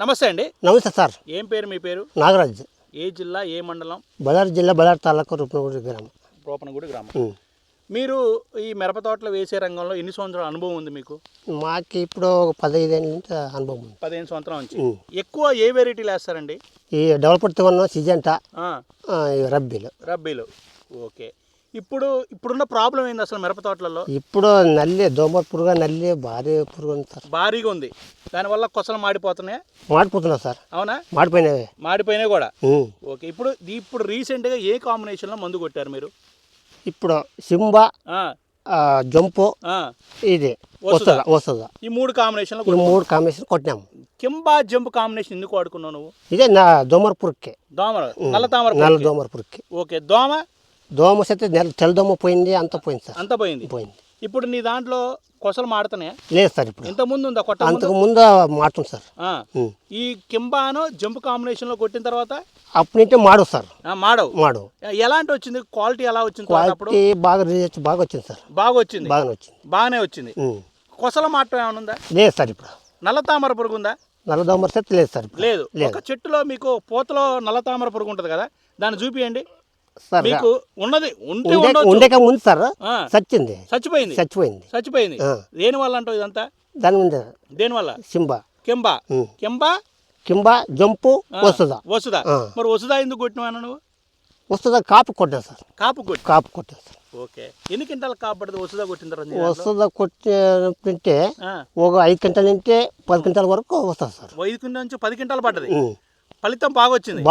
నమస్తే అండి. నమస్తే సార్. ఏం పేరు మీ పేరు? నాగరాజ్. ఏ జిల్లా, ఏ మండలం? బళ్ళారి జిల్లా, బళ్ళారి తాలూకా రూపనగుడి గ్రామం. మీరు ఈ మిరప తోటలు వేసే రంగంలో ఎన్ని సంవత్సరాల అనుభవం ఉంది మీకు? మాకు ఇప్పుడు 15 ఏళ్ళ నుంచి అనుభవం ఉంది. 15 సంవత్సరాల నుంచి. ఎక్కువ ఏ వెరైటీలు వేస్తారండి? ఈ డెవలప్డ్ సిజెంటా, రబ్బీలు. ఓకే. ఇప్పుడున్న ప్రాబ్లం ఏంది అసలు మిరప తోటలలో? ఇప్పుడు నల్లి, దోమ పురుగు, నల్లి భారీ పురుగు ఉంది సార్. భారీగా ఉంది. దానివల్ల కొసలు మాడిపోతున్నాయా? మాడిపోతున్నా సార్. అవునా? మాడిపోయినాయి కూడా. ఓకే. ఇప్పుడు రీసెంట్గా ఏ కాంబినేషన్లో మందు కొట్టారు మీరు? ఇప్పుడు సింబా, జంపు, ఇది వస్తుందా, ఈ మూడు కాంబినేషన్ కొట్టినాము. కింబా జంప్ కాంబినేషన్ ఎందుకు వాడుకున్నావు నువ్వు? ఇదే నా దోమర పురుగుకి, నల్ల దోమర పురుగుకి. ఓకే. దోమ సైతే తెల్లదోమ పోయింది, అంత పోయింది సార్. అంత పోయింది. ఇప్పుడు నీ దాంట్లో కొసలు మాడుతున్నాయా? లేదు సార్. ఇప్పుడు ఇంత ముందు ఉందా? అంతకు ముందు మాడుతుంది సార్. ఈ కింబాను జంప్ కాంబినేషన్ లో కొట్టిన తర్వాత అప్పటి నుంచి మాడు సార్. మాడు ఎలాంటి వచ్చింది? క్వాలిటీ ఎలా వచ్చింది? క్వాలిటీ బాగా రిజల్ట్ బాగా వచ్చింది సార్. బాగానే వచ్చింది. కొసల మాటం ఏమైనా ఉందా? లేదు సార్. ఇప్పుడు నల్ల తామర పురుగు ఉందా? నల్ల తామర సెట్ లేదు సార్. లేదు. ఒక చెట్టులో మీకు పూతలో నల్ల తామర పురుగు ఉంటుంది కదా, దాన్ని చూపియండి సార్. మీకు ఉన్నది ఉండే ముందు సార్ చచ్చిపోయింది. దేని వల్ల అంటావు ఇదంతా? దాని ముందు దేనివల్ల? కింబా జంపు వస్తుందా? మరి వస్తుందా ఎందుకు కొట్టినా నువ్వు? వస్తుందా కాపు కొట్టా సార్. కాపు కొట్టా సార్. ఓకే. ఎన్ని క్వింటాలు కాపు పడుతుంది వస్తుందా కొట్టిన తర్వాత? వస్తుందా కొట్టింటే ఒక 5 క్వింటాల నుంచి 10 క్వింటాల వరకు వస్తుంది సార్. 5 క్వింటాల నుంచి 10 క్వింటాలు పడ్డది. ఫలితం బాగా వచ్చింది.